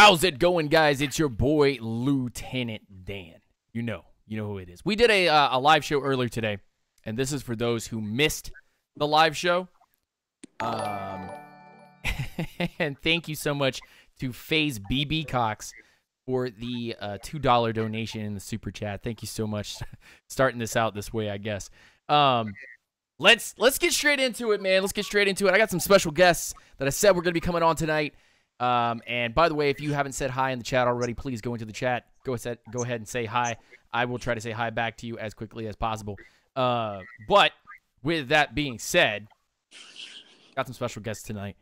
How's it going, guys? It's your boy, Lieutenant Dan. You know who it is. We did a live show earlier today, and this is for those who missed the live show. And thank you so much to FaZe BB Cox for the $2 donation in the super chat. Thank you so much. Starting this out this way, I guess. Let's get straight into it, man. Let's get straight into it. I got some special guests that I said were going to be coming on tonight. And by the way, if you haven't said hi in the chat already, please go into the chat. Go ahead and say hi. I will try to say hi back to you as quickly as possible. But with that being said, got some special guests tonight.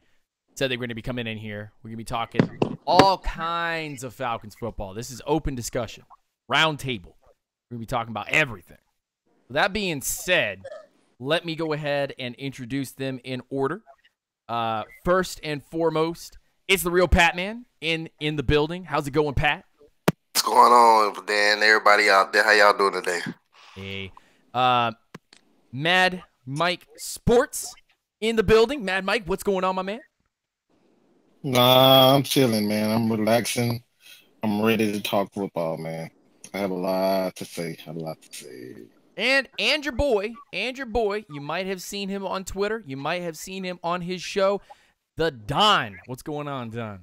Said they're going to be coming in here. We're going to be talking all kinds of Falcons football. This is open discussion, round table. We're going to be talking about everything. With that being said, let me go ahead and introduce them in order. First and foremost, it's the real PattMan in the building. How's it going, Pat? What's going on, Dan? Everybody out there, how y'all doing today? Hey, MadMike Sports in the building. MadMike, what's going on, my man? Nah, I'm chilling, man. I'm relaxing. I'm ready to talk football, man. I have a lot to say. And your boy, you might have seen him on Twitter. You might have seen him on his show, The Don. What's going on, Don?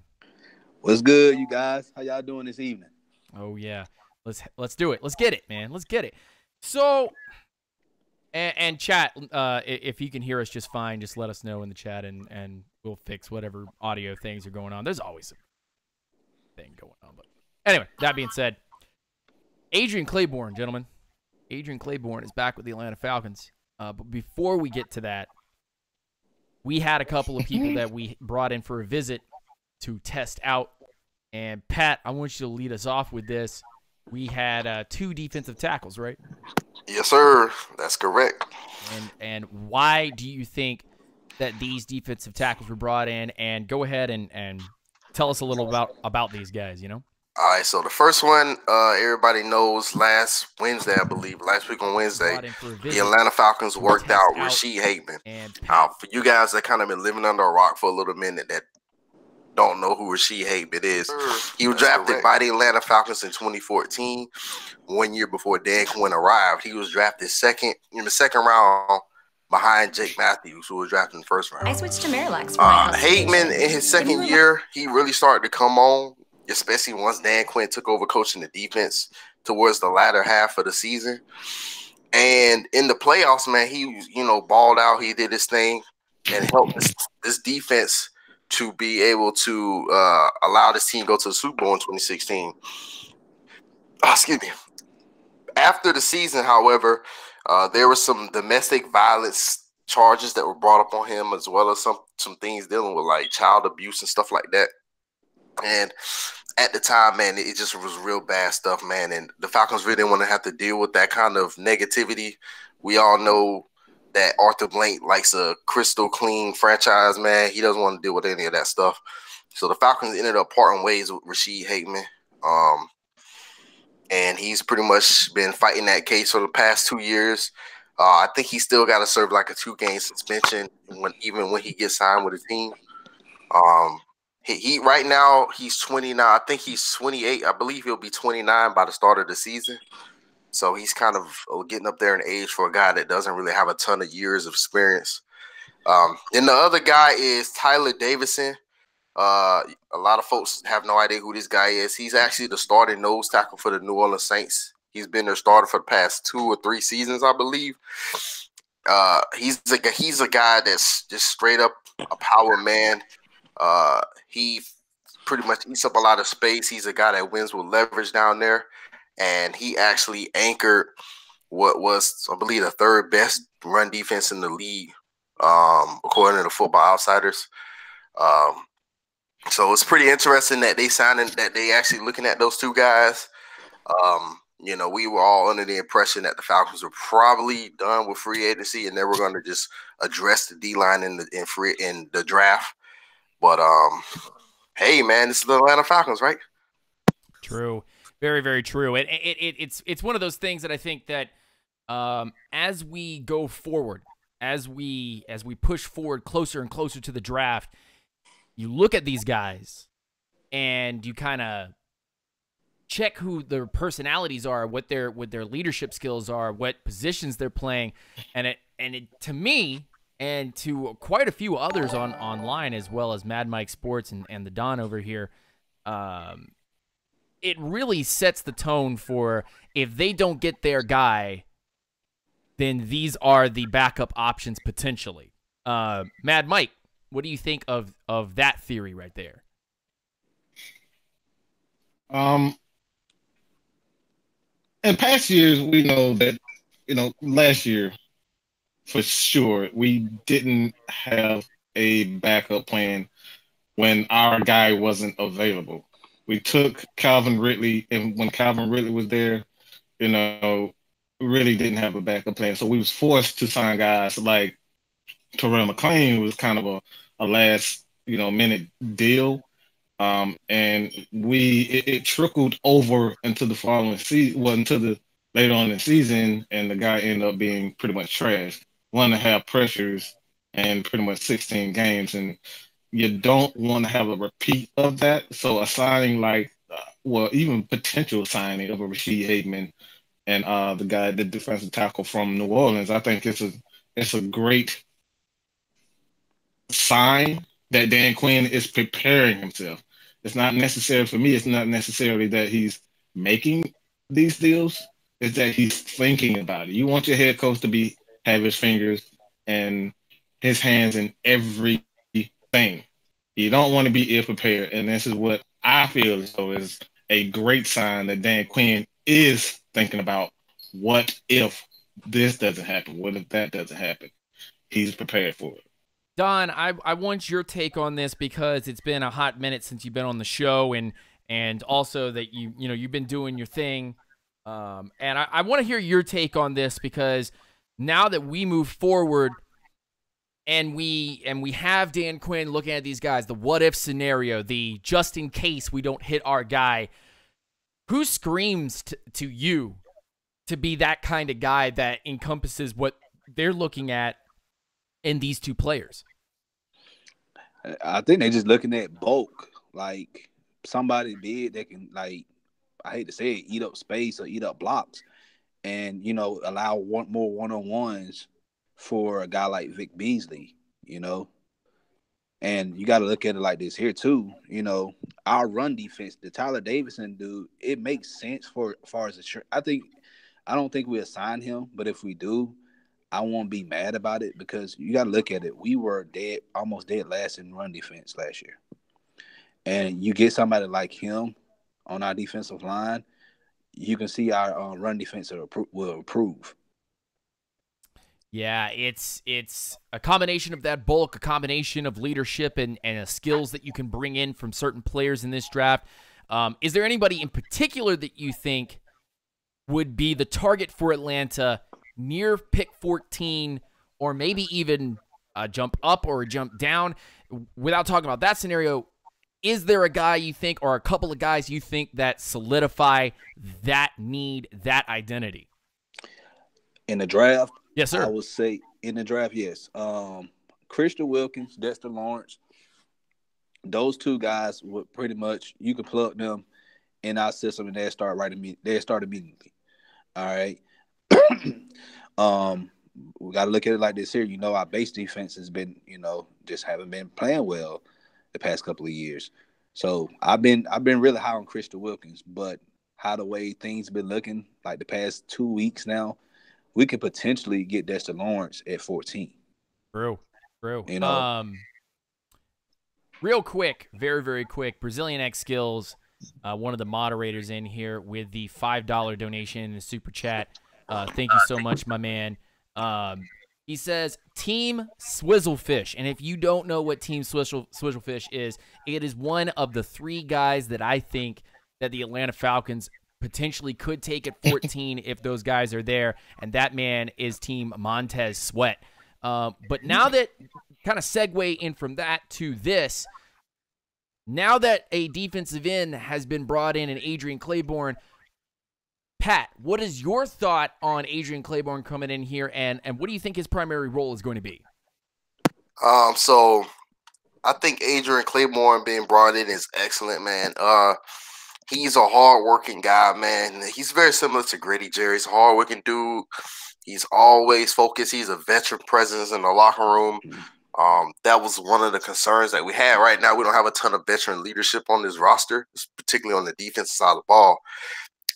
What's good, you guys? How y'all doing this evening? Oh, yeah. Let's do it. Let's get it, man. Let's get it. So, and chat, if you can hear us just fine, just let us know in the chat, and we'll fix whatever audio things are going on. There's always a thing going on. But anyway, that being said, Adrian Claiborne, gentlemen. Adrian Claiborne is back with the Atlanta Falcons. But before we get to that, we had a couple of people that we brought in for a visit to test out. And, Pat, I want you to lead us off with this. We had 2 defensive tackles, right? Yes, sir. That's correct. And why do you think that these defensive tackles were brought in? And go ahead and tell us a little about these guys, you know? All right, so the first one, everybody knows last Wednesday, I believe, last week on Wednesday, the Atlanta Falcons worked out Rasheed Hateman. For you guys that kind of been living under a rock for a little minute that don't know who Rasheed Hateman is, he was drafted by the Atlanta Falcons in 2014, 1 year before Dan Quinn arrived. He was drafted in the second round behind Jake Matthews, who was drafted in the first round. I switched to Marilex. Hateman, in his second year, he really started to come on, especially once Dan Quinn took over coaching the defense towards the latter half of the season. And in the playoffs, man, he balled out. He did his thing and helped this defense to be able to allow this team to go to the Super Bowl in 2016. Excuse me. After the season, however, there were some domestic violence charges that were brought up on him, as well as some things dealing with like child abuse and stuff like that. And at the time, man, it just was real bad stuff, man. And the Falcons really didn't want to have to deal with that kind of negativity. We all know that Arthur Blank likes a crystal clean franchise, man. He doesn't want to deal with any of that stuff. So the Falcons ended up parting ways with Rasheed Hateman. And he's pretty much been fighting that case for the past 2 years. I think he still got to serve like a 2-game suspension even when he gets signed with a team. He right now he's 29. I think he's 28. I believe he'll be 29 by the start of the season. So he's kind of getting up there in age for a guy that doesn't really have a ton of years of experience. And the other guy is Tyler Davison. A lot of folks have no idea who this guy is. He's actually the starting nose tackle for the New Orleans Saints. He's been their starter for the past 2 or 3 seasons, I believe. He's a guy that's just straight up a power man. He pretty much eats up a lot of space. He's a guy that wins with leverage down there. And he actually anchored what was, I believe, the 3rd best run defense in the league, according to the Football Outsiders. So it's pretty interesting that they actually looking at those 2 guys. We were all under the impression that the Falcons were probably done with free agency and they were going to just address the D-line in the draft. But hey, man, this is the Atlanta Falcons, right? True. Very, very true. It's one of those things that I think that as we go forward, as we push forward closer and closer to the draft, you look at these guys and you kind of check who their personalities are, what their leadership skills are, what positions they're playing, and it to me and to quite a few others online as well as MadMike Sports and the Don over here, it really sets the tone for if they don't get their guy, then these are the backup options potentially. MadMike, what do you think of that theory right there? In past years, we know that, last year, for sure, we didn't have a backup plan when our guy wasn't available. We took Calvin Ridley, and when Calvin Ridley was there, really didn't have a backup plan. So we was forced to sign guys like Terrell McClain, was kind of a last, minute deal. And it trickled over into the following season, into the later on in the season, and the guy ended up being pretty much trash. 1.5 pressures and pretty much 16 games, and you don't want to have a repeat of that. So a signing like, even potential signing of a Rashid Hateman and the guy, the defensive tackle from New Orleans, I think it's a great sign that Dan Quinn is preparing himself. It's not necessary for me. It's not necessarily that he's making these deals. It's that he's thinking about it. You want your head coach to have his fingers and his hands in everything. You don't want to be ill prepared. And this is what I feel as though is a great sign that Dan Quinn is thinking about. What if this doesn't happen? What if that doesn't happen? He's prepared for it. Don, I want your take on this because it's been a hot minute since you've been on the show, and also that you've been doing your thing, and I want to hear your take on this because now that we move forward and we have Dan Quinn looking at these guys, the what if scenario, the just in case we don't hit our guy, who screams to you to be that kind of guy that encompasses what they're looking at in these two players? I think they're just looking at bulk, like somebody big that can, like, I hate to say it, eat up space or eat up blocks, and allow more one-on-ones for a guy like Vic Beasley, And you got to look at it like this here too. Our run defense, the Tyler Davison dude, it makes sense for as far as I don't think we assign him, but if we do, I won't be mad about it because you got to look at it. We were almost dead last in run defense last year. And you get somebody like him on our defensive line, you can see our run defense will improve. Yeah, it's a combination of that bulk, a combination of leadership and skills that you can bring in from certain players in this draft. Is there anybody in particular that you think would be the target for Atlanta near pick 14, or maybe even a jump up or a jump down? Without talking about that scenario, is there a guy you think, or a couple of guys you think, that solidify that need, that identity? In the draft? Yes, sir. I would say in the draft, yes. Christian Wilkins, Dexter Lawrence, those two guys would pretty much, you could plug them in our system and they'll start immediately. All right. We got to look at it like this here. Our base defense has been, just haven't been playing well the past couple of years. So I've been really high on Christian Wilkins, but how the way things been looking like the past 2 weeks now, we could potentially get Dexter Lawrence at 14. True. Real quick, very, very quick, Brazilian X Skills, one of the moderators in here with the $5 donation in the super chat. Thank you so much, my man. He says, Team Swizzlefish. And if you don't know what Team Swizzlefish is, it is one of the 3 guys that I think that the Atlanta Falcons potentially could take at 14 if those guys are there. And that man is Team Montez Sweat. But now that, kind of segue in from that to this, now that a defensive end has been brought in Adrian Claiborne, Pat, what is your thought on Adrian Claiborne coming in here, and what do you think his primary role is going to be? So I think Adrian Claiborne being brought in is excellent, man. He's a hard-working guy, man. He's very similar to Gritty Jerry. He's a hard-working dude. He's always focused. He's a veteran presence in the locker room. That was one of the concerns that we had. Right now, we don't have a ton of veteran leadership on this roster, particularly on the defensive side of the ball.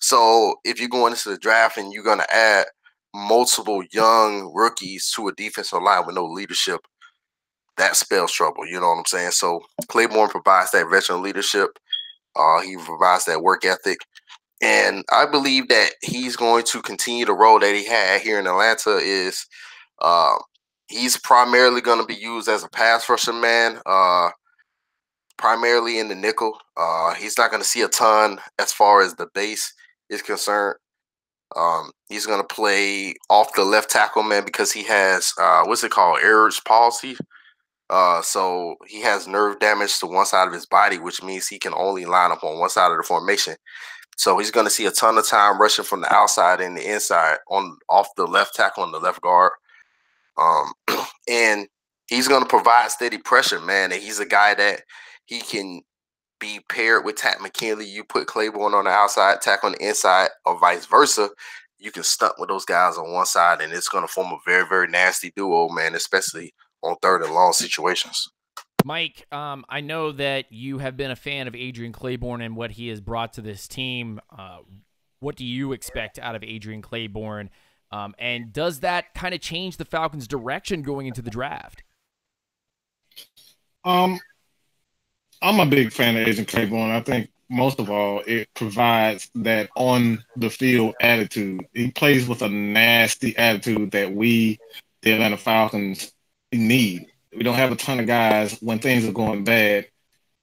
So if you're going into the draft and you're going to add multiple young rookies to a defensive line with no leadership, that spells trouble. You know what I'm saying? So Claiborne provides that veteran leadership. He provides that work ethic. And I believe that he's going to continue the role that he had here in Atlanta. Is he's primarily going to be used as a pass rusher, man, primarily in the nickel. He's not going to see a ton as far as the base is concerned. He's going to play off the left tackle, man, because he has, what's it called, Ehlers palsy. So he has nerve damage to one side of his body, which means he can only line up on one side of the formation. So he's going to see a ton of time rushing from the outside and the inside off the left tackle and the left guard. And he's going to provide steady pressure, man. And he's a guy that he can be paired with Tat McKinley. You put Claiborne on the outside, tackle on the inside, or vice versa. You can stunt with those guys on one side, and it's going to form a very, very nasty duo, man, especially on third and long situations. Mike, I know that you have been a fan of Adrian Claiborne and what he has brought to this team. What do you expect out of Adrian Claiborne? And does that kind of change the Falcons' direction going into the draft? I'm a big fan of Adrian Claiborne. I think most of all, it provides that on-the-field attitude. He plays with a nasty attitude that we, the Atlanta Falcons, need. We don't have a ton of guys when things are going bad.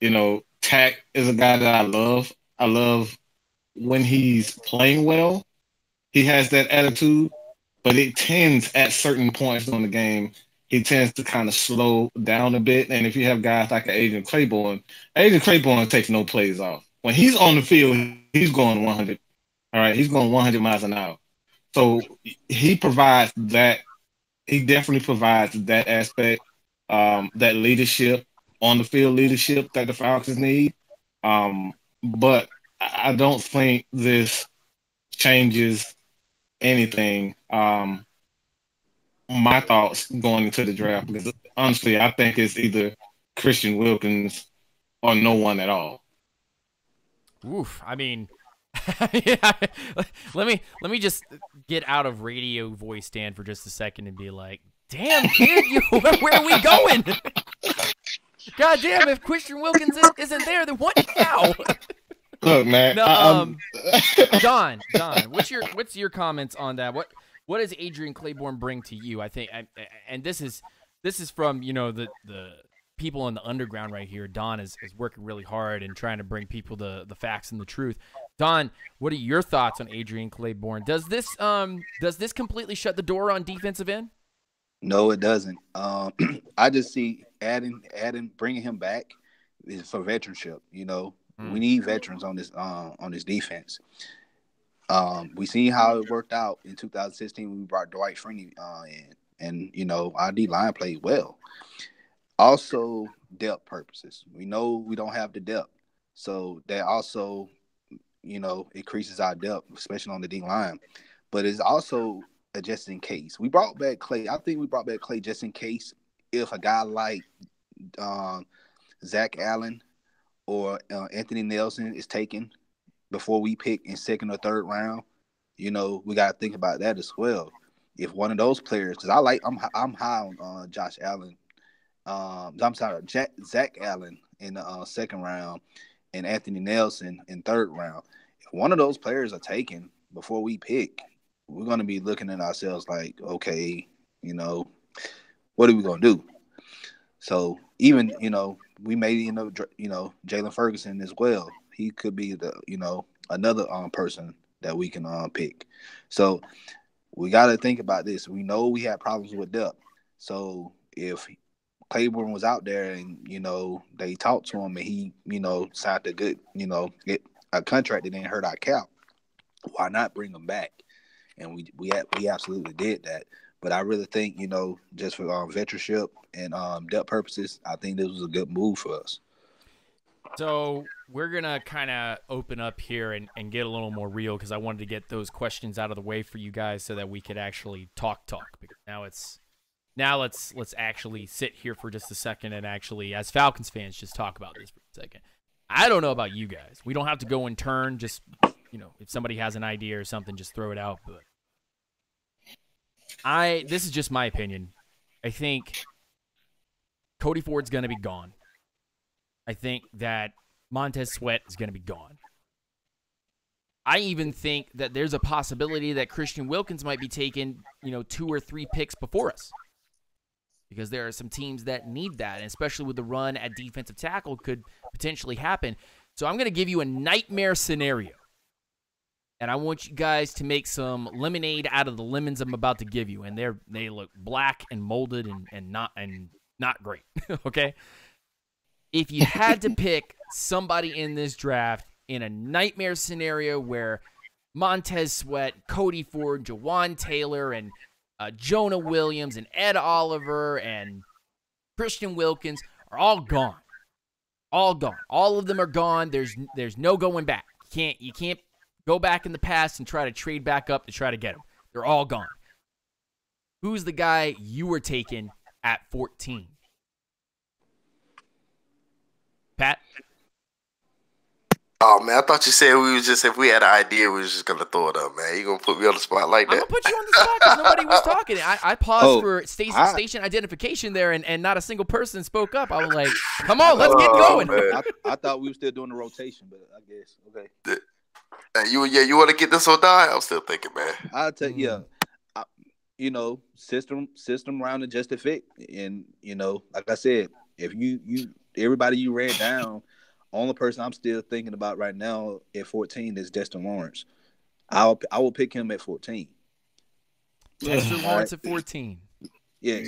You know, Tack is a guy that I love. I love when he's playing well. He has that attitude, but it tends at certain points in the game, he tends to kind of slow down a bit. And if you have guys like Adrian Claiborne takes no plays off. When he's on the field, he's going 100. All right, he's going 100 miles an hour. So he provides that. He definitely provides that aspect, that leadership, on the field leadership that the Falcons need. But I don't think this changes anything. My thoughts going into the draft, because honestly, I think it's either Christian Wilkins or no one at all. Oof. I mean, yeah, let me just get out of radio voice stand for just a second and be like, damn, kid, where are we going? God damn, if Christian Wilkins isn't there, then what now? Look, man. No, Don, what's your comments on that? What does Adrian Claiborne bring to you? I think, and this is from, you know, the people in the underground right here. Don is working really hard and trying to bring people the facts and the truth. Don, what are your thoughts on Adrian Claiborne? Does this completely shut the door on defensive end? No, it doesn't. I just see bringing him back is for veteranship. You know, we need veterans on this defense. We see how it worked out in 2016 when we brought Dwight Freeney in, and you know our D line played well. Also, depth purposes. We know we don't have the depth, so that also, you know, increases our depth, especially on the D line. But it's also a just in case. We brought back Clay. I think we brought back Clay just in case if a guy like Zach Allen or Anthony Nelson is taken before we pick in second or third round. You know, we got to think about that as well. If one of those players, because I'm high on Josh Allen. I'm sorry, Zach Allen in the second round and Anthony Nelson in third round. If one of those players are taken before we pick, we're going to be looking at ourselves like, okay, you know, what are we going to do? So even, you know, we may end up, you know, Jalen Ferguson as well. He could be another person that we can pick. So we got to think about this. We know we had problems with depth. So if Claiborne was out there and, you know, they talked to him and he, you know, signed a good, you know, get a contract that didn't hurt our cap, why not bring him back? And we absolutely did that. But I really think, just for veteranship and depth purposes, I think this was a good move for us. So we're going to kind of open up here and get a little more real, because I wanted to get those questions out of the way for you guys so that we could actually talk. Because now let's actually sit here for just a second and actually, as Falcons fans, just talk about this for a second. I don't know about you guys. We don't have to go in turn. Just, if somebody has an idea or something, just throw it out. But this is just my opinion. I think Cody Ford's going to be gone. I think that Montez Sweat is going to be gone. I even think that there's a possibility that Christian Wilkins might be taken, 2 or 3 picks before us. Because there are some teams that need that, and especially with the run at defensive tackle could potentially happen. So I'm going to give you a nightmare scenario. And I want you guys to make some lemonade out of the lemons I'm about to give you. And they look black and molded and not great. Okay? If you had to pick somebody in this draft in a nightmare scenario where Montez Sweat, Cody Ford, Jawan Taylor, and Jonah Williams, and Ed Oliver, and Christian Wilkins are all gone. All gone. All of them are gone. There's no going back. You can't go back in the past and try to trade back up to try to get them. They're all gone. Who's the guy you were taking at 14? Pat? Oh, man, I thought you said if we had an idea, we was just going to throw it up, man. You going to put me on the spot like that? I'm going to put you on the spot because nobody was talking. I paused for station identification there, and not a single person spoke up. I was like, come on, let's get going. I thought we were still doing the rotation, but I guess, okay. You want to get this one done? I'm still thinking, man. I'll tell you, system round adjusted fit. And, like I said, if everybody you ran down, only person I'm still thinking about right now at 14 is Dexter Lawrence. I will pick him at 14. Dexter Lawrence at 14. Yes.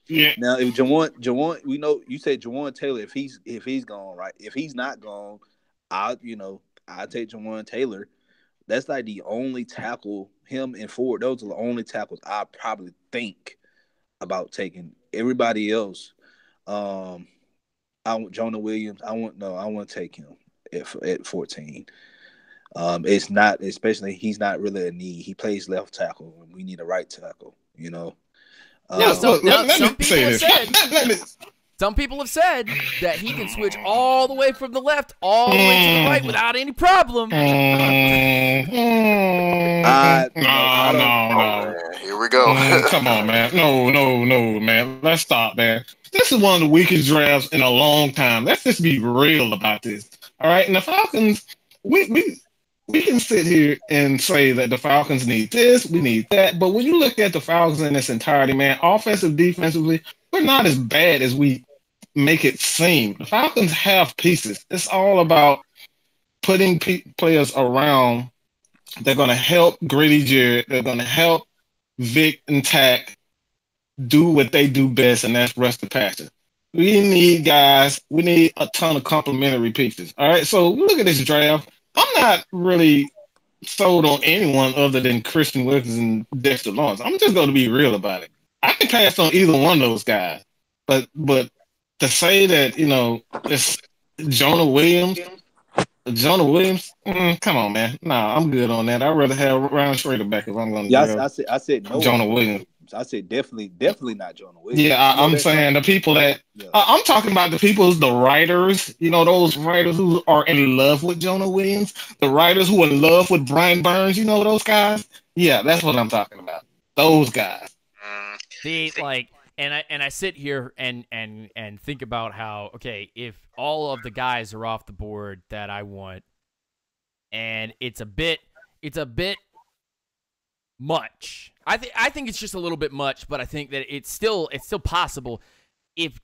Yeah. Now, if Jawan, we know you said Jawan Taylor. If he's gone, right? If he's not gone, I'll take Jawan Taylor. That's like the only tackle. Him and Ford. Those are the only tackles I probably think about taking. Everybody else, I want Jonah Williams. I want to take him at 14. It's not, especially he's not really a need. He plays left tackle, and we need a right tackle. Some people have said that he can switch all the way from the left all the way to the right without any problem. No. Here we go. Come on, man. No, man. Let's stop, man. This is one of the weakest drafts in a long time. Let's just be real about this. All right? And the Falcons, we can sit here and say that the Falcons need this, we need that. But when you look at the Falcons in its entirety, man, offensive, defensively, we're not as bad as we make it seem. The Falcons have pieces. It's all about putting players around. They're going to help Gritty Jared. They're going to help Vic and Tack do what they do best, and that's rush the passer. We need guys. We need a ton of complementary pieces. All right, so look at this draft. I'm not really sold on anyone other than Christian Wilkins and Dexter Lawrence. I'm just going to be real about it. I can pass on either one of those guys, but to say that it's Jonah Williams, come on, man. Nah, I'm good on that. I'd rather have Ryan Schrader back if I'm going to. Yeah, I said no. Jonah Williams. I said definitely not Jonah Williams. Yeah, I'm saying the people that I'm talking about, the writers, those writers who are in love with Jonah Williams, the writers who are in love with Brian Burns, those guys. Yeah, that's what I'm talking about. Those guys. See, and I sit here and think about how, okay, if all of the guys are off the board that I want, and it's a bit much. I think it's just a little bit much, but I think that it's still possible. If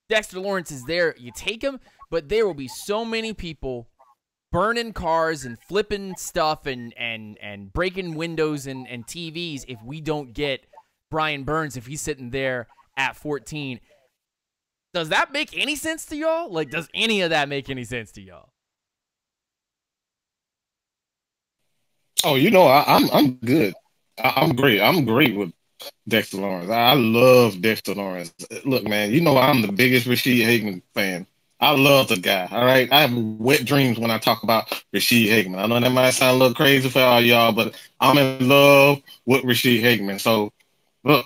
Dexter Lawrence is there, you take him, but there will be so many people burning cars and flipping stuff and breaking windows and TVs if we don't get Brian Burns, if he's sitting there at 14. Does that make any sense to y'all? Does any of that make any sense to y'all? Oh, I'm good. I'm great. I'm great with Dexter Lawrence. I love Dexter Lawrence. Look, man, you know I'm the biggest Rashid Hickman fan. I love the guy. All right, I have wet dreams when I talk about Rashid Hickman. I know that might sound a little crazy for all y'all, but I'm in love with Rashid Hickman. So, look,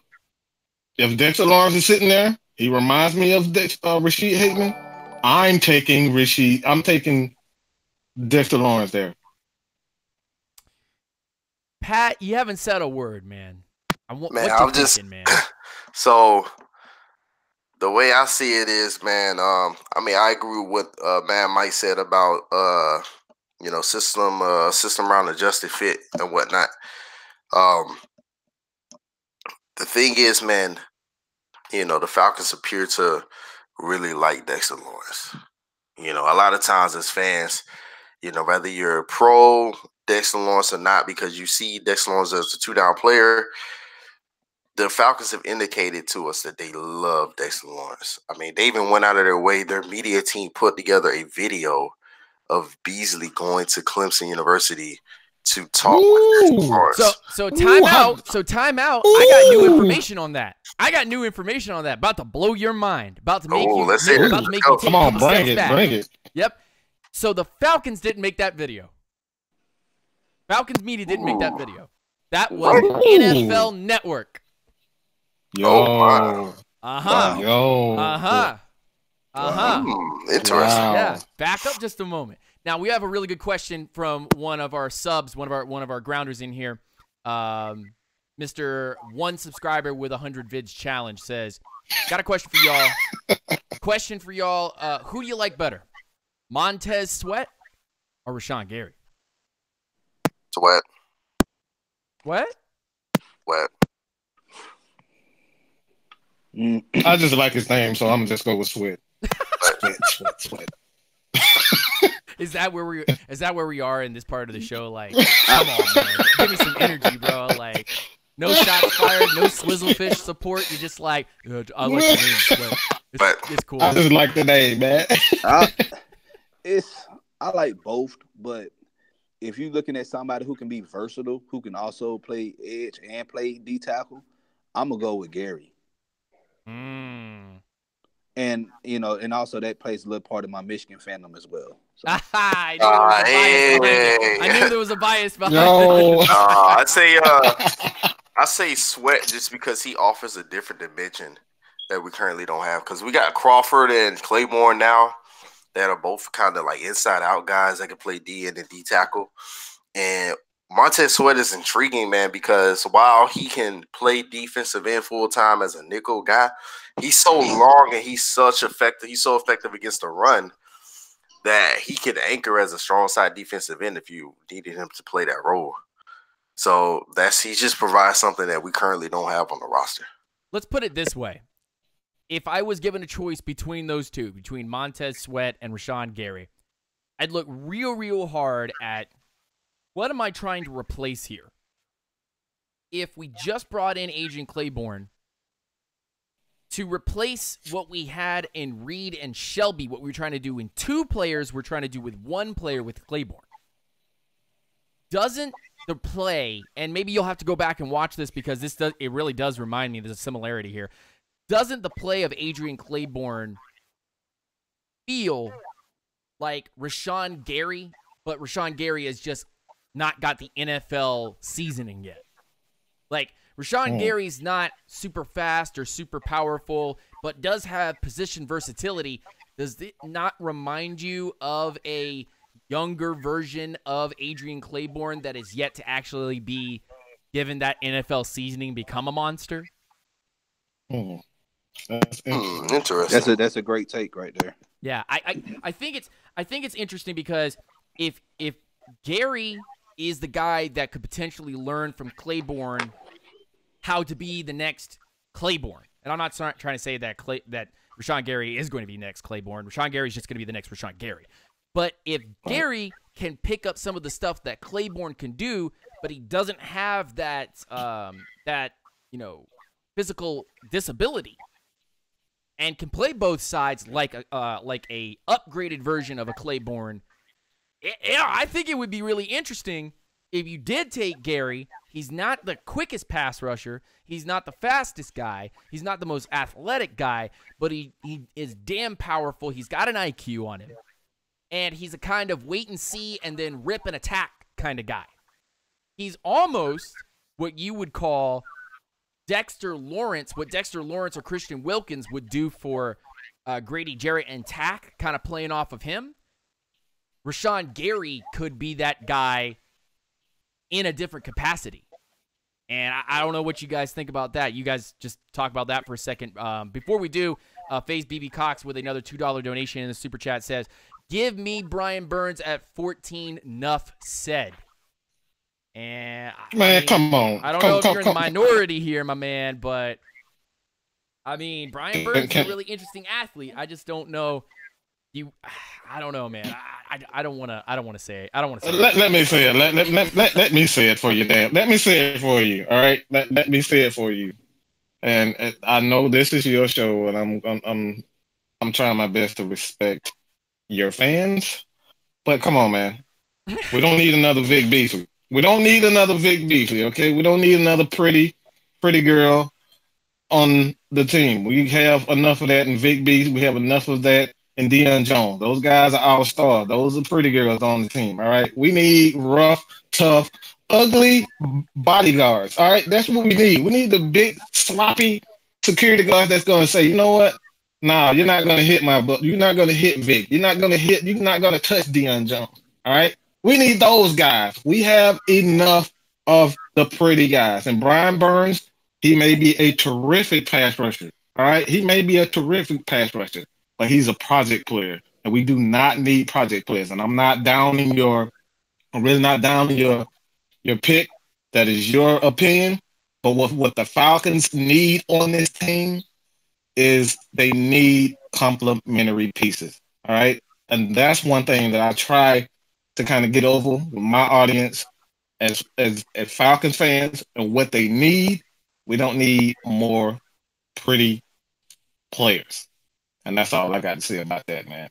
if Dexter Lawrence is sitting there, he reminds me of Rashid Hickman. I'm taking Dexter Lawrence there. Pat, you haven't said a word, man. Man, what I'm you just thinking, man? so the way I see it is, man. I mean, I agree with what MadMike said about system round adjusted fit and whatnot. The thing is, man, the Falcons appear to really like Dexter Lawrence. A lot of times as fans, whether you're pro Dexter Lawrence or not, because you see Dexter Lawrence as a 2-down player, the Falcons have indicated to us that they love Dexter Lawrence. I mean, they even went out of their way. Their media team put together a video of Beasley going to Clemson University to talk with Dexter Lawrence. So time out. I got new information on that. About to blow your mind. About to make you take Come on, bring it. Yep. So the Falcons didn't make that video. Falcons media didn't make that video. That was NFL Network. Yo. Uh-huh. Yo. Uh-huh. Interesting. Wow. Yeah. Back up just a moment. Now we have a really good question from one of our subs, one of our grounders in here. Mr. One Subscriber with 100 Vids Challenge says, got a question for y'all. Who do you like better? Montez Sweat or Rashan Gary? Sweat. What? Sweat. I just like his name, so I'm gonna just go with Sweat. Sweat. Is that where we are in this part of the show? Like, come on, man. Give me some energy, bro. Like, no shots fired, no swizzlefish support. You're just like, I like the name Sweat. It's cool. I just like the name, man. I like both, but if you're looking at somebody who can be versatile, who can also play edge and play D tackle, I'm gonna go with Gary. And and also that plays a little part of my Michigan fandom as well. So. I knew there was a bias behind it. I say Sweat just because he offers a different dimension that we currently don't have. Because we got Crawford and Claiborne now that are both kind of like inside out guys that can play D and D tackle. And Montez Sweat is intriguing, man, because while he can play defensive end full time as a nickel guy, he's so long and he's so effective against the run that he can anchor as a strong side defensive end if you needed him to play that role. So he just provides something that we currently don't have on the roster. Let's put it this way. If I was given a choice between those two, between Montez Sweat and Rashan Gary, I'd look real hard at what am I trying to replace here? If we just brought in Adrian Claiborne to replace what we had in Reed and Shelby, what we were trying to do in 2 players, we're trying to do with 1 player with Claiborne. Doesn't the play, and maybe you'll have to go back and watch this because it really does remind me, there's a similarity here. Doesn't the play of Adrian Claiborne feel like Rashan Gary, but Rashan Gary has just not got the NFL seasoning yet? Like, Rashan Gary's not super fast or super powerful, but does have position versatility. Does it not remind you of a younger version of Adrian Claiborne that is yet to actually be given that NFL seasoning, become a monster? That's interesting. That's a great take right there. Yeah, I think it's interesting because if Gary is the guy that could potentially learn from Claiborne how to be the next Claiborne, and I'm not trying to say that that Rashan Gary is going to be next Claiborne. Rashan Gary is just going to be the next Rashan Gary. But if Gary can pick up some of the stuff that Claiborne can do, but he doesn't have that physical disability, and can play both sides like a upgraded version of a Claiborne, I think it would be really interesting if you did take Gary He's not the quickest pass rusher. He's not the fastest guy. He's not the most athletic guy, but he is damn powerful. He's got an IQ on him. And he's a kind of wait and see and then rip and attack kind of guy. He's almost what you would call Dexter Lawrence, what Dexter Lawrence or Christian Wilkins would do for Grady Jarrett and Tack, kind of playing off of him. Rashan Gary could be that guy in a different capacity. And I don't know what you guys think about that. You guys just talk about that for a second. Before we do, FaZe BB Cox with another $2 donation in the Super Chat says, give me Brian Burns at 14, nuff said. And man, come on. I don't know if you're in the minority here, my man, but I mean, Brian Burns is a really interesting athlete. I just don't know. I don't know, man. I don't want to say it. I don't want to say it. Let me say it. Let me say it for you, Dan. Let me say it for you. All right. Let me say it for you. And I know this is your show, and I'm trying my best to respect your fans. But come on, man. We don't need another Vic Beasley. We don't need another Vic Beasley. Okay. We don't need another pretty girl on the team. We have enough of that in Vic Beasley. We have enough of that and Deion Jones. Those guys are all-stars. Those are pretty girls on the team, all right? We need rough, tough, ugly bodyguards, all right? That's what we need. We need the big, sloppy security guards that's going to say, you know what? Nah, you're not going to hit my butt. You're not going to hit Vic. You're not going to touch Deion Jones, all right? We need those guys. We have enough of the pretty guys. And Brian Burns, he may be a terrific pass rusher, all right? He may be a terrific pass rusher. But he's a project player, and we do not need project players. And I'm really not downing your pick. That is your opinion. But what the Falcons need on this team is they need complementary pieces. All right. And that's one thing that I try to kind of get over with my audience as Falcons fans and what they need. We don't need more pretty players. And that's all I got to say about that, man.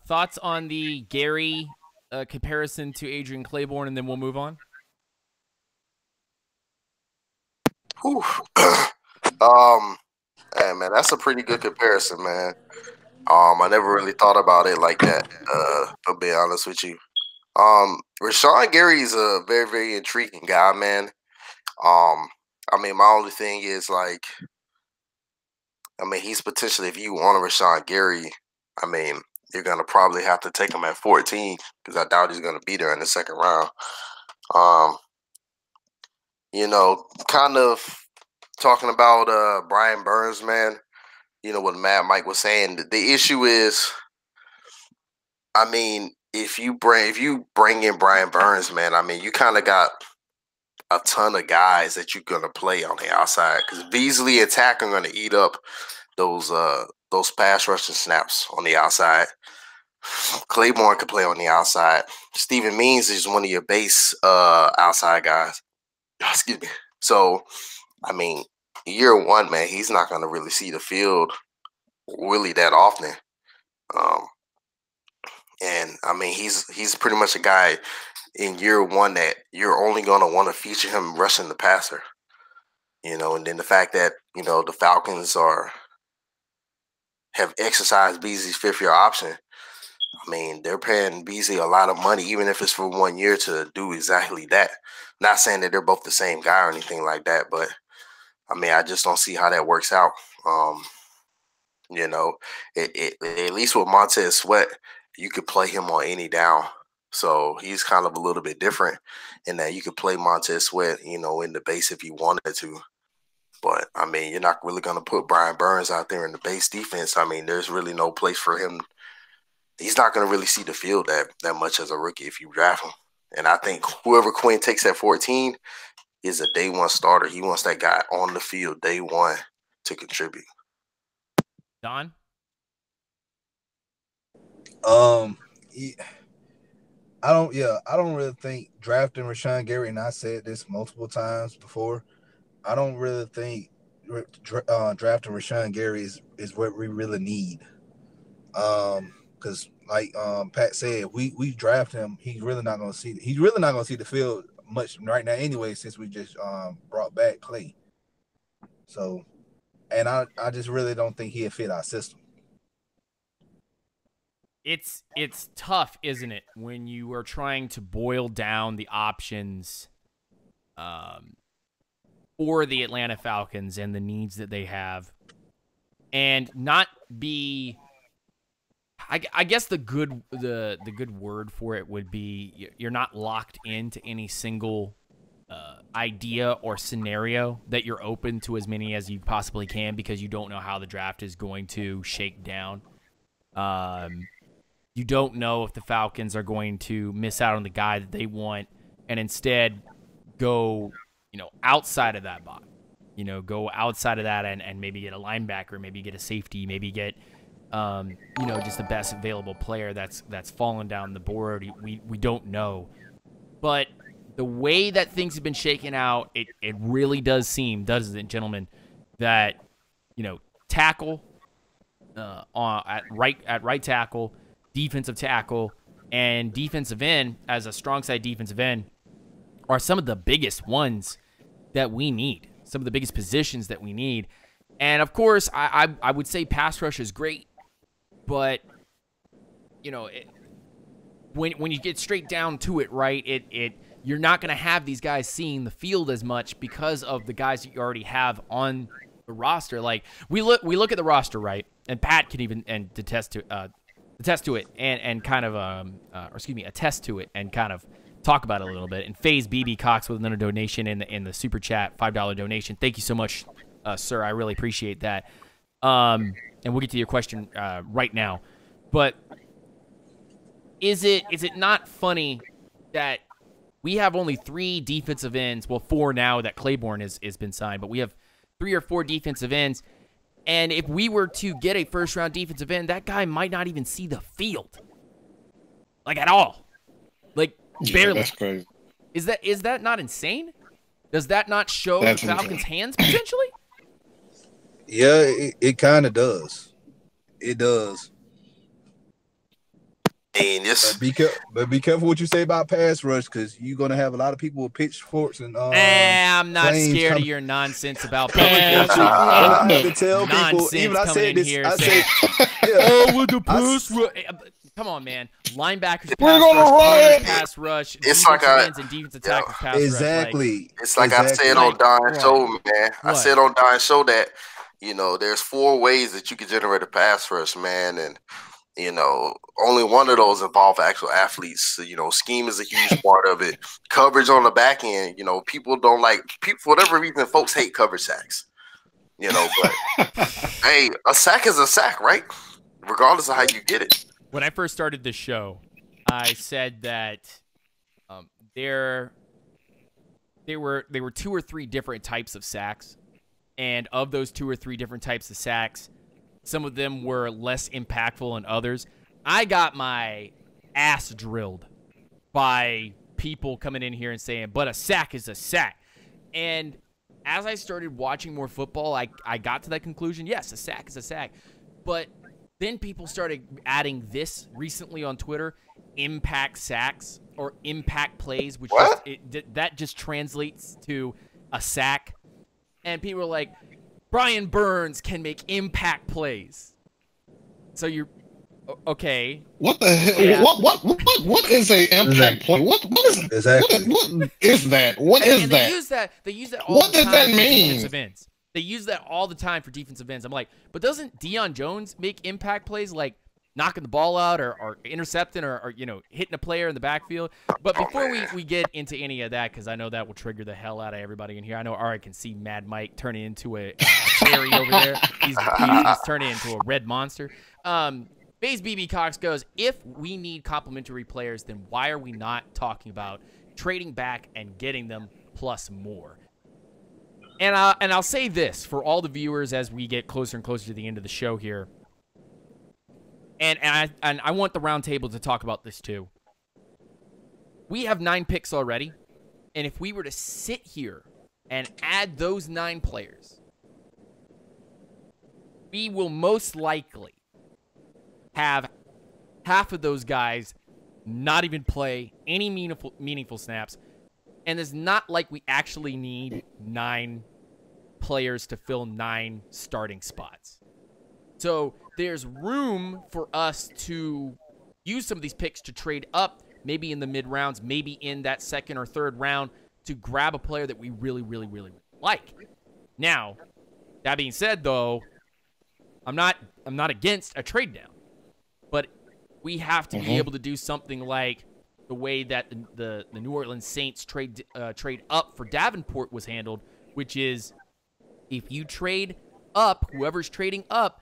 Thoughts on the Gary comparison to Adrian Claiborne, and then we'll move on. Hey, man, that's a pretty good comparison, man. I never really thought about it like that. To be honest with you, Rashan Gary is a very, very intriguing guy, man. I mean, my only thing is like, he's potentially, if you want a Rashan Gary, you're going to probably have to take him at 14 because I doubt he's going to be there in the second round. Kind of talking about Brian Burns, man, what MadMike was saying. The issue is, if you bring in Brian Burns, man, you kind of got a ton of guys that you're going to play on the outside because Beasley and Tack are going to eat up those pass rushing snaps on the outside. Claiborne could play on the outside. Steven Means is one of your base outside guys. Excuse me. So, year one, man, he's not going to really see the field really that often. He's pretty much a guy in year one that you're only going to want to feature him rushing the passer. And then the fact that, the Falcons have exercised Beasley's fifth-year option. They're paying Beasley a lot of money, even if it's for 1 year, to do exactly that. Not saying that they're both the same guy or anything like that, but, I just don't see how that works out. At least with Montez Sweat, you could play him on any down. So he's kind of a little bit different in that you could play Montez Sweat, in the base if you wanted to. But, you're not really going to put Brian Burns out there in the base defense. There's really no place for him. He's not going to really see the field that much as a rookie if you draft him. And I think whoever Quinn takes at 14 is a day one starter. He wants that guy on the field day one to contribute. Don? I don't really think drafting Rashan Gary, and I said this multiple times before, I don't really think drafting Rashan Gary is what we really need. Because like Pat said, we draft him, he's really not going to see the field much right now anyway, since we just brought back Clay. So, and I just really don't think he'll fit our system. It's tough, isn't it, when you are trying to boil down the options for the Atlanta Falcons and the needs that they have, and not be. I guess the good word for it would be you're not locked into any single idea or scenario, that you're open to as many as you possibly can because you don't know how the draft is going to shake down. You don't know if the Falcons are going to miss out on the guy that they want and instead go, outside of that box. Go outside of that and maybe get a linebacker, maybe get a safety, maybe get just the best available player that's fallen down the board. We don't know. But the way that things have been shaken out, it really does seem, doesn't it, gentlemen, that, tackle at right tackle, defensive tackle, and defensive end as a strong side defensive end are some of the biggest ones that we need, some of the biggest positions that we need. And, of course, I would say pass rush is great, but, when you get straight down to it, right, you're not going to have these guys seeing the field as much because of the guys that you already have on the roster. Like, we look at the roster, right, and Pat can even attest to it and kind of attest to it and kind of talk about it a little bit. And FaZe BB Cox with another donation in the super chat, $5 donation. Thank you so much, sir. I really appreciate that. And we'll get to your question right now. But is it not funny that we have only 3 defensive ends, well, 4 now that Claiborne has been signed, but we have 3 or 4 defensive ends, and if we were to get a first-round defensive end, that guy might not even see the field, like, at all, like, barely. That's crazy. Is that not insane? Does that not show the Falcons' hands potentially? Yeah, it kind of does. It does. And this, but be careful what you say about pass rush, because you're gonna have a lot of people with pitchforks and. I'm not scared of your nonsense about pass rush. I have to tell people. Even I said this. I said, "Oh, with the pass rush." Come on, man. Linebackers pass rush. It's like and defensive tackles pass rush. Exactly. It's like I said on Don's show, man. I said on Don's show that there's 4 ways that you can generate a pass rush, man, and only one of those involve actual athletes. So, scheme is a huge part of it. Coverage on the back end, people don't like, for whatever reason, folks hate coverage sacks. But hey, a sack is a sack, right? Regardless of how you get it. When I first started this show, I said that there were 2 or 3 different types of sacks, and of those 2 or 3 different types of sacks, some of them were less impactful than others. I got my ass drilled by people coming in here and saying, but a sack is a sack. And as I started watching more football, I got to that conclusion. Yes, a sack is a sack. But then people started adding this recently on Twitter, impact sacks or impact plays, which that just translates to a sack. And people were like, Brian Burns can make impact plays. So you're okay. What the hell? Yeah. What is a impact play? What is exactly? What is that? What is that? They use that all the time. What does that mean? Defensive ends. They use that all the time for defensive ends. I'm like, but doesn't Deion Jones make impact plays like knocking the ball out or intercepting or hitting a player in the backfield? But before we get into any of that, because I know that will trigger the hell out of everybody in here. I know I can see MadMike turning into a cherry over there. He's turning into a red monster. FaZe BB Cox goes, if we need complimentary players, then why are we not talking about trading back and getting them plus more? And I'll say this for all the viewers as we get closer and closer to the end of the show here. And I want the round table to talk about this too. We have 9 picks already. And if we were to sit here and add those 9 players, we will most likely have half of those guys not even play any meaningful snaps. And it's not like we actually need 9 players to fill 9 starting spots. So there's room for us to use some of these picks to trade up, maybe in the mid rounds, maybe in that second or third round, to grab a player that we really, really, really, really like. Now, that being said, though, I'm not against a trade down, but we have to be able to do something like the way that the New Orleans Saints trade up for Davenport was handled, which is if you trade up, whoever's trading up,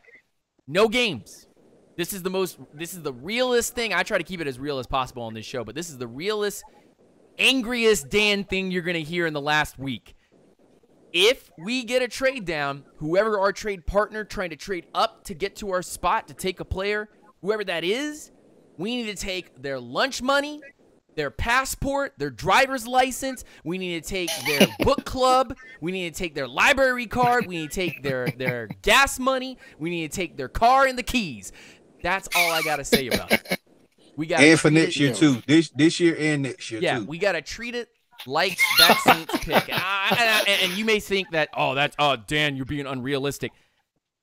no games. This is the realest thing. I try to keep it as real as possible on this show, but this is the realest, angriest Dan thing you're going to hear in the last week. If we get a trade down, whoever our trade partner trying to trade up to get to our spot to take a player, whoever that is, we need to take their lunch money, their passport, their driver's license. We need to take their book club. We need to take their library card. We need to take their gas money. We need to take their car and the keys. That's all I got to say about it. We got and for next year too. This year and next year too. Yeah, we got to treat it like that Saints pick. And you may think that, Dan, you're being unrealistic.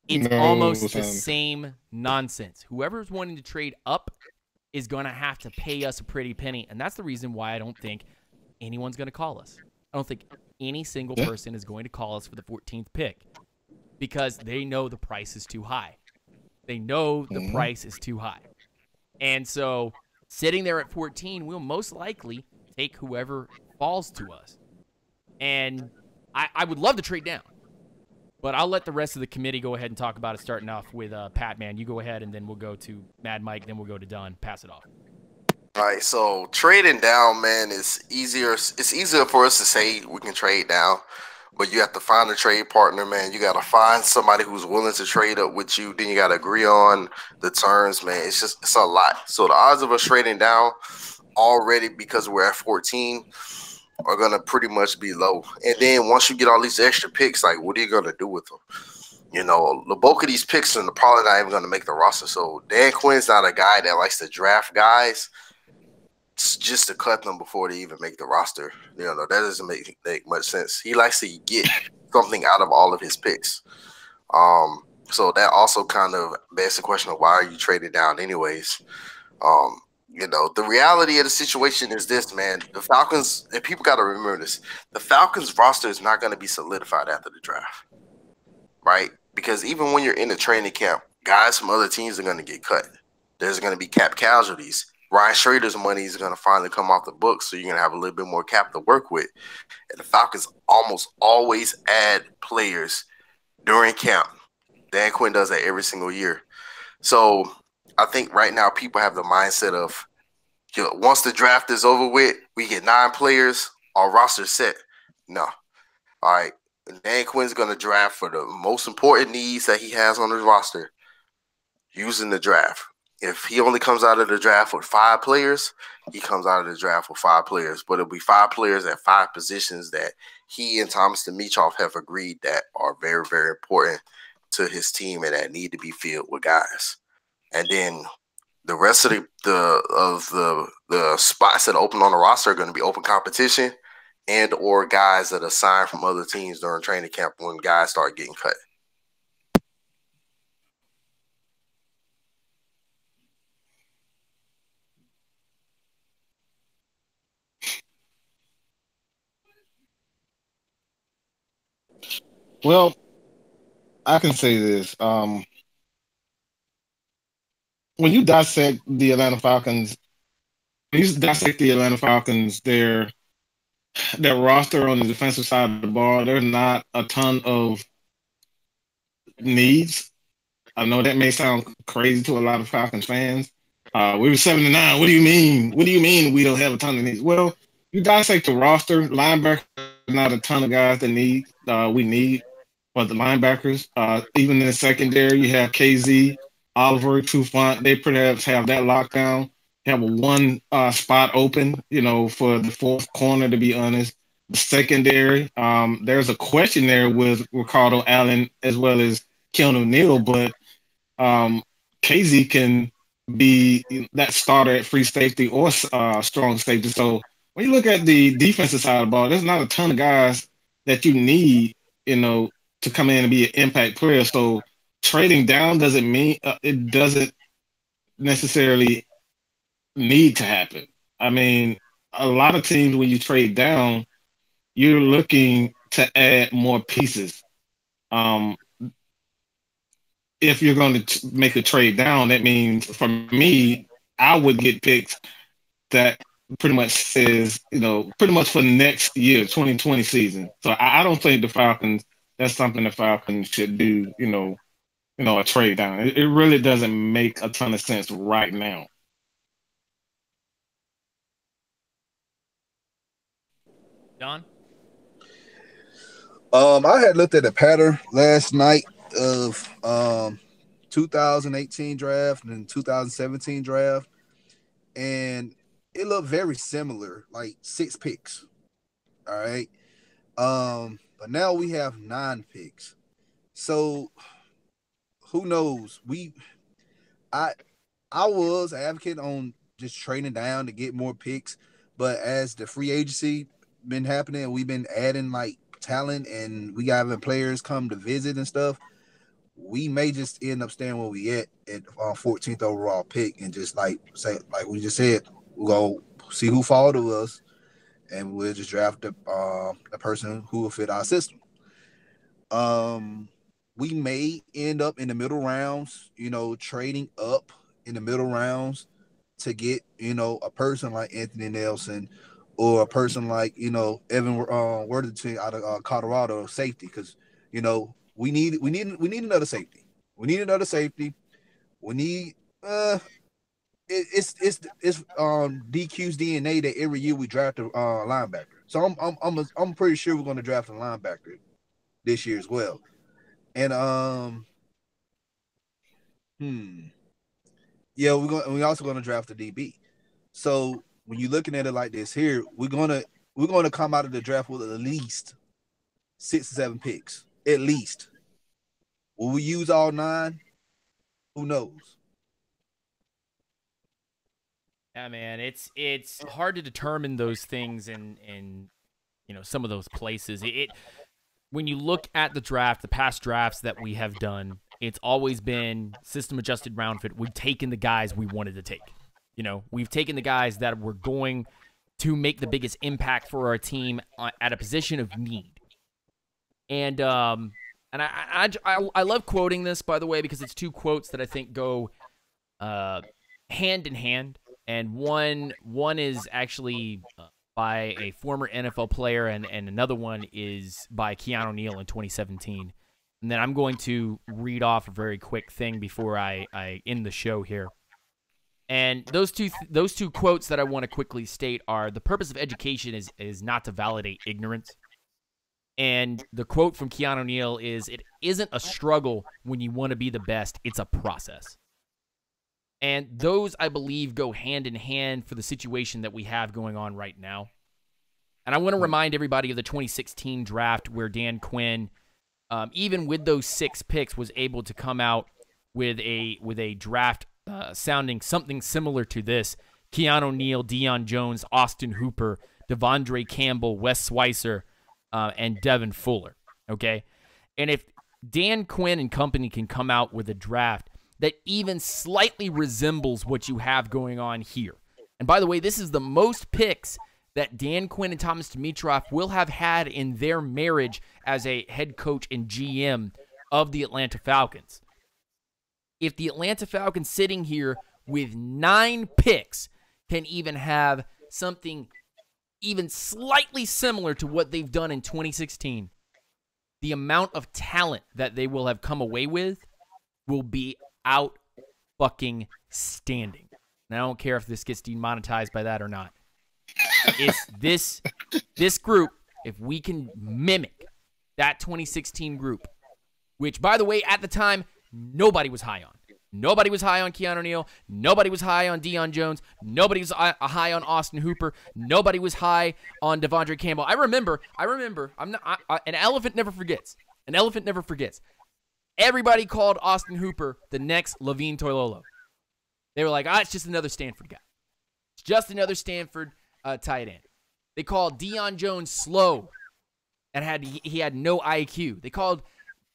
It's almost the same nonsense. Whoever's wanting to trade up is going to have to pay us a pretty penny. And that's the reason why I don't think anyone's going to call us. I don't think any single person is going to call us for the 14th pick because they know the price is too high. They know the price is too high. And so sitting there at 14, we'll most likely take whoever falls to us. And I would love to trade down. But I'll let the rest of the committee go ahead and talk about it, starting off with PattMan. You go ahead, and then we'll go to MadMike, then we'll go to Dunn. Pass it off. All right, so trading down, man, is easier. It's easier for us to say we can trade down, but you have to find a trade partner, man. You got to find somebody who's willing to trade up with you. Then you got to agree on the terms, man. It's a lot. So the odds of us trading down already, because we're at 14, are going to pretty much be low. And then once you get all these extra picks, like, what are you going to do with them? You know, the bulk of these picks are probably not even going to make the roster. So Dan Quinn's not a guy that likes to draft guys just to cut them before they even make the roster. You know, that doesn't make much sense. He likes to get something out of all of his picks. So that also kind of begs the question of why are you trading down anyways? You know, the reality of the situation is this, man. The Falcons, and people got to remember this, the Falcons roster is not going to be solidified after the draft, right? Because even when you're in the training camp, guys from other teams are going to get cut. There's going to be cap casualties. Ryan Schrader's money is going to finally come off the books, so you're going to have a little bit more cap to work with. And the Falcons almost always add players during camp. Dan Quinn does that every single year. So I think right now people have the mindset of, you know, once the draft is over with, we get 9 players, our roster's set. No. All right. Dan Quinn's going to draft for the most important needs that he has on his roster using the draft. If he only comes out of the draft with 5 players, he comes out of the draft with 5 players. But it'll be 5 players at 5 positions that he and Thomas Dimitroff have agreed that are very, very important to his team and that need to be filled with guys. And then the rest of the spots that open on the roster are going to be open competition and or guys that are signed from other teams during training camp when guys start getting cut. Well, I can say this. When you dissect the Atlanta Falcons, their roster on the defensive side of the ball, there's not a ton of needs. I know that may sound crazy to a lot of Falcons fans. We were 7-9. What do you mean? What do you mean we don't have a ton of needs? Well, you dissect the roster. Linebackers, not a ton of guys that we need for the linebackers. Even in the secondary, you have KZ, Oliver, Trufant. They perhaps have that lockdown. Have one spot open, you know, for the 4th corner, to be honest. The secondary, there's a question there with Ricardo Allen as well as Keanu Neal, but KZ can be that starter at free safety or strong safety. So when you look at the defensive side of the ball, there's not a ton of guys that you need, to come in and be an impact player. So trading down doesn't mean it doesn't necessarily need to happen. I mean, a lot of teams, when you trade down, you're looking to add more pieces. If you're going to make a trade down, that means for me, I would get picks that pretty much says, pretty much for next year, 2020 season. So I don't think the Falcons, that's something the Falcons should do, a trade down. It really doesn't make a ton of sense right now. Don? I had looked at the pattern last night of 2018 draft and 2017 draft, and it looked very similar, like 6 picks. All right. But now we have 9 picks. So who knows? I was advocate on just trading down to get more picks, but as the free agency been happening and we've been adding like talent and we got having players come to visit and stuff, we may just end up staying where we at 14th overall pick and just like we just said, we'll go see who fall to us and we'll just draft the person who will fit our system. We may end up in the middle rounds, trading up in the middle rounds to get, a person like Anthony Nelson or a person like, Evan Worthington out of Colorado, safety, because, we need another safety. We need another safety. We need it's DQ's DNA that every year we draft a linebacker. So I'm pretty sure we're going to draft a linebacker this year as well. And yeah, we're also gonna draft a DB. So when you're looking at it like this here, we're gonna come out of the draft with at least 6 or 7 picks. At least. Will we use all 9? Who knows? Yeah, man, it's hard to determine those things in some of those places. When you look at the draft, the past drafts that we have done, it's always been system-adjusted round fit. We've taken the guys we wanted to take. We've taken the guys that were going to make the biggest impact for our team at a position of need. And I love quoting this, by the way, because it's 2 quotes that I think go hand in hand. And one is actually by a former NFL player, and another one is by Keanu Neal in 2017. And then I'm going to read off a very quick thing before I end the show here. And those two quotes that I want to quickly state are: the purpose of education is not to validate ignorance. And the quote from Keanu Neal is, it isn't a struggle when you want to be the best, it's a process. And those, I believe, go hand in hand for the situation that we have going on right now. And I want to remind everybody of the 2016 draft where Dan Quinn, even with those 6 picks, was able to come out with a draft sounding something similar to this: Keanu Neal, Deion Jones, Austin Hooper, Devondre Campbell, Wes Schweitzer, and Devin Fuller. Okay? And if Dan Quinn and company can come out with a draft that even slightly resembles what you have going on here. And by the way, this is the most picks that Dan Quinn and Thomas Dimitroff will have had in their marriage as a head coach and GM of the Atlanta Falcons. If the Atlanta Falcons sitting here with 9 picks can even have something even slightly similar to what they've done in 2016, the amount of talent that they will have come away with will be out fucking standing. And I don't care if this gets demonetized by that or not. It's this group, if we can mimic that 2016 group, which, by the way, at the time, nobody was high on. Nobody was high on Keanu Neal. Nobody was high on Deion Jones. Nobody was high on Austin Hooper. Nobody was high on Devondre Campbell. I remember. An elephant never forgets. An elephant never forgets. Everybody called Austin Hooper the next Levine Toilolo. They were like, it's just another Stanford guy. It's just another Stanford tight end. They called Deion Jones slow and he had no IQ. They called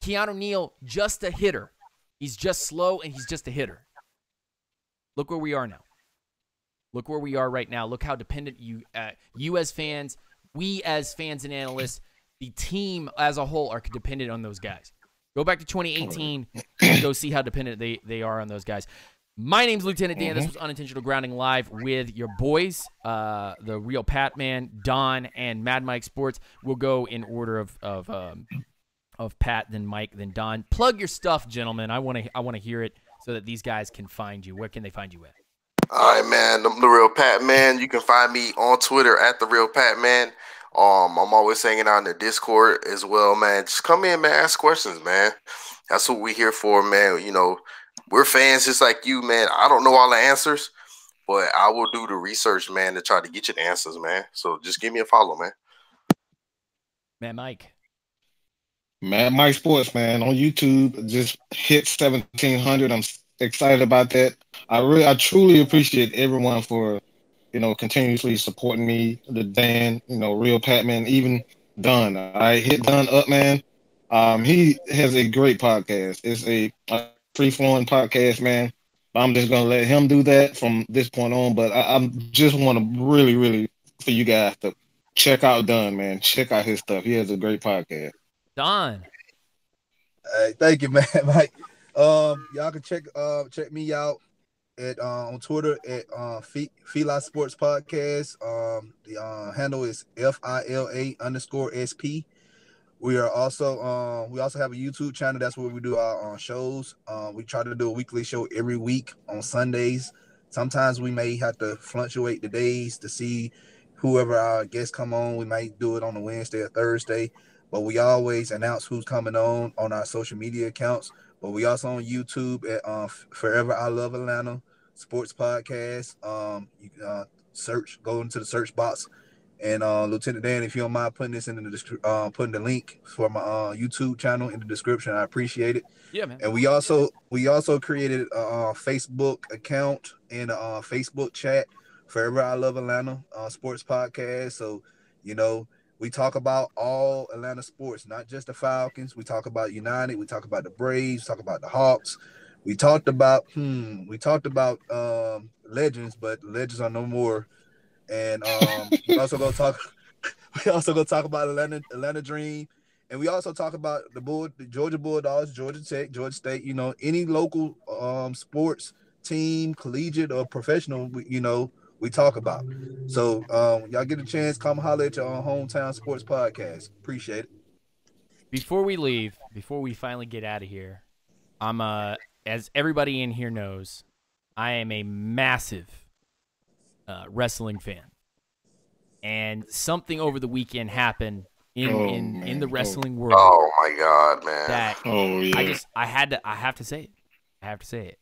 Keanu Neal just a hitter. He's just slow and he's just a hitter. Look where we are now. Look where we are right now. Look how dependent you as fans, we as fans and analysts, the team as a whole are dependent on those guys. Go back to 2018 and go see how dependent they are on those guys. My name's Lieutenant Dan. This was Unintentional Grounding Live with your boys, the real PattMan, Don, and MadMike Sports. We'll go in order of Pat, then Mike, then Don. Plug your stuff, gentlemen. I want to hear it so that these guys can find you. Where can they find you at? All right, man. I'm the real PattMan. You can find me on Twitter at the real PattMan. I'm always hanging out in the Discord as well, man. Just come in, man. Ask questions, man. That's what we're here for, man. You know, we're fans just like you, man. I don't know all the answers, but I will do the research, man, to try to get you the answers, man. So just give me a follow, man. Mike. MadMike Sports, man, on YouTube. Just hit 1,700. I'm excited about that. I truly appreciate everyone for, continuously supporting me. The Dan, real PattMan, even Don. I hit Don up, man. He has a great podcast. It's a free-flowing podcast, man. I'm just gonna let him do that from this point on. But I just want to really, really for you guys to check out Don, man. Check out his stuff. He has a great podcast. Don. Hey, thank you, man. Mike. Y'all can check me out at on Twitter at Fila Sports Podcast. The handle is FILA_SP. We also have a YouTube channel. That's where we do our shows. We try to do a weekly show every week on Sundays. Sometimes we may have to fluctuate the days to see whoever our guests come on. We might do it on a Wednesday or Thursday, but we always announce who's coming on our social media accounts. But we also on YouTube at Forever I Love Atlanta Sports Podcast. You can go into the search box, and Lieutenant Dan, if you don't mind putting this in the putting the link for my YouTube channel in the description, I appreciate it. Yeah, man. And we also created a Facebook account and a Facebook chat, Forever I Love Atlanta Sports Podcast. So we talk about all Atlanta sports, not just the Falcons. We talk about United. We talk about the Braves. Talk about the Hawks. We talked about legends, but legends are no more. And we also go talk about Atlanta Dream, and we also talk about the Georgia Bulldogs, Georgia Tech, Georgia State. Any local sports team, collegiate or professional. We talk about. So y'all get a chance, come holler at your hometown sports podcast. Appreciate it. Before we leave, before we finally get out of here, I'm as everybody in here knows, I am a massive wrestling fan. And something over the weekend happened in the wrestling world. Oh my God, man. That I have to say it. I have to say it.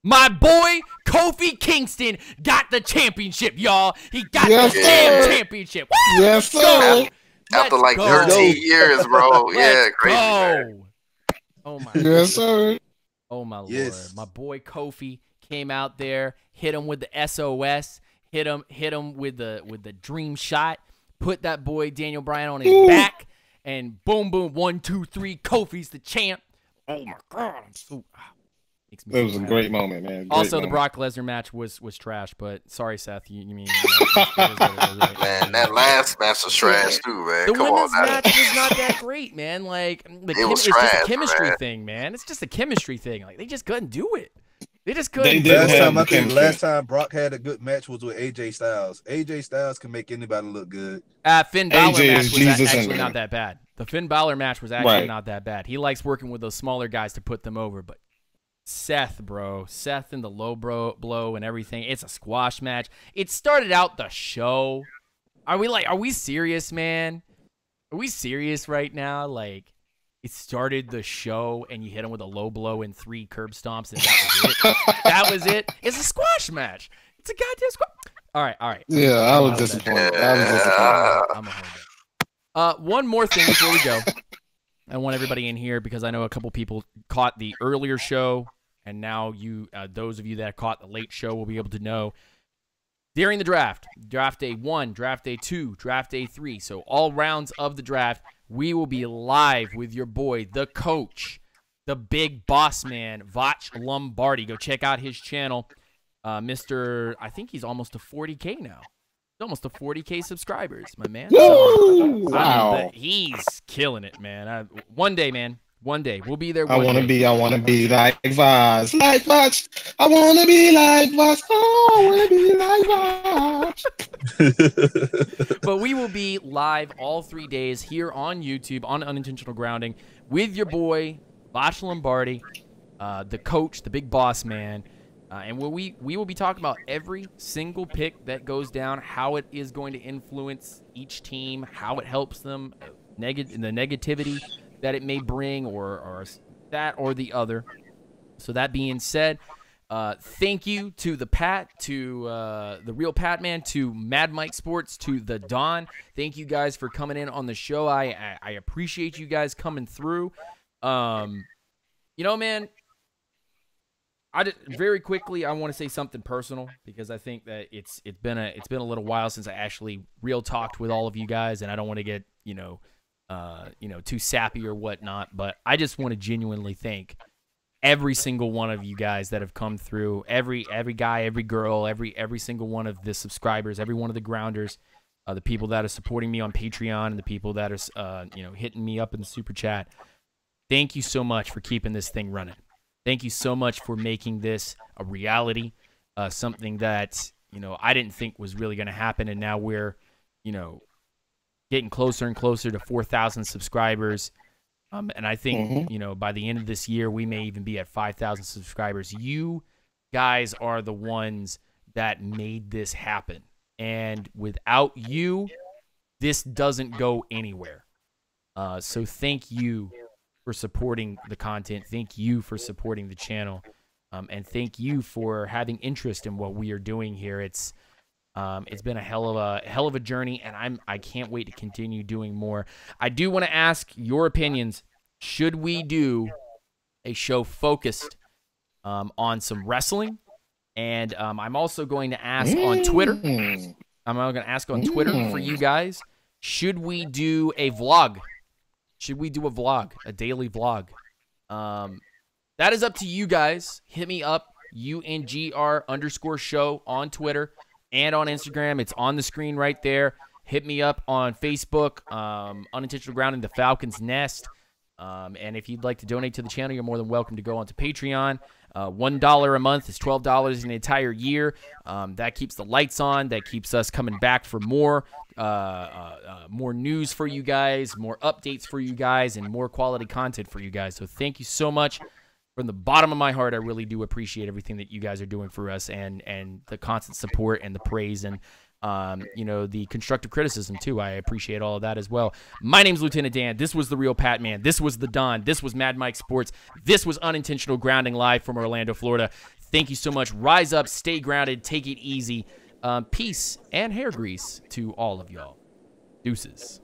My boy Kofi Kingston got the championship, y'all. He got the damn championship. Woo! Yes, sir. After like 13 years, bro. Yeah, crazy. Man. Oh my. Yes, sir. Oh my Lord. My boy Kofi came out there, hit him with the SOS, hit him with the dream shot, put that boy Daniel Bryan on his back, and boom, boom, 1, 2, 3, Kofi's the champ. Oh my God, I'm so. It was a great moment, man. Also, the Brock Lesnar match was trash, but sorry, Seth. You mean man? That last match was trash too, man. The women's match was not that great, man. Like it's just a chemistry thing, man. It's just a chemistry thing. Like they just couldn't do it. They just couldn't. Last time Brock had a good match was with AJ Styles. AJ Styles can make anybody look good. Finn Balor match was actually not that bad. The Finn Balor match was actually not that bad. He likes working with those smaller guys to put them over, but. Seth and the low blow and everything. It's a squash match. It started out the show. Are we serious, man? Are we serious right now? Like, it started the show and you hit him with a low blow and 3 curb stomps and that was it. That was it. It's a squash match. It's a goddamn squash. All right. Yeah, I was disappointed. I'm a hold one more thing before we go. I want everybody in here because I know a couple people caught the earlier show, and now those of you that caught the late show will be able to know. during the draft day 1, draft day 2, draft day 3, so all rounds of the draft, we will be live with your boy, the coach, the big boss man, Vach Lombardi. Go check out his channel. Mr. I think he's almost to 40K now. He's almost to 40K subscribers, my man. Woo! Wow. He's killing it, man. One day, man. One day. We'll be there I one want to day. be like Vaz. Like Vaz. I want to be like Vaz. Oh, I want to be like Vaz. But we will be live all 3 days here on YouTube, on Unintentional Grounding, with your boy, Vach Lombardi, the coach, the big boss man. And we will be talking about every single pick that goes down, how it is going to influence each team, how it helps them, the negativity that it may bring, or that or the other. So that being said, thank you to the the real PattMan, to MadMike Sports, to the Don. Thank you guys for coming in on the show. I appreciate you guys coming through. You know, man, very quickly, I want to say something personal, because I think that it's been a little while since I actually real talked with all of you guys, and I don't want to get too sappy or whatnot. But I just want to genuinely thank every single one of you guys that have come through, every guy, every girl, every single one of the subscribers, every one of the grounders, the people that are supporting me on Patreon, and the people that are hitting me up in the super chat. Thank you so much for keeping this thing running. Thank you so much for making this a reality, something that I didn't think was really going to happen, and now we're getting closer and closer to 4,000 subscribers. And I think, by the end of this year, we may even be at 5,000 subscribers. You guys are the ones that made this happen. And without you, this doesn't go anywhere. So thank you for supporting the content. Thank you for supporting the channel. And thank you for having interest in what we are doing here. It's been a hell of a journey, and I can't wait to continue doing more. I do want to ask your opinions. Should we do a show focused on some wrestling? And I'm also going to ask on Twitter. I'm going to ask on Twitter for you guys. Should we do a vlog? Should we do a daily vlog? That is up to you guys. Hit me up, UNGR_show on Twitter and on Instagram. It's on the screen right there. Hit me up on Facebook, Unintentional Grounding, the Falcon's Nest. And if you'd like to donate to the channel, you're more than welcome to go onto Patreon. $1 a month is $12 an entire year. That keeps the lights on. That keeps us coming back for more news for you guys, more updates for you guys, and more quality content for you guys. So thank you so much. From the bottom of my heart, I really do appreciate everything that you guys are doing for us, and the constant support and the praise, and the constructive criticism too. I appreciate all of that as well. My name's Lieutenant Dan. This was the real PattMan. This was the Don. This was MadMike Sports. This was Unintentional Grounding, live from Orlando, Florida. Thank you so much. Rise up, stay grounded, take it easy. Peace and hair grease to all of y'all. Deuces.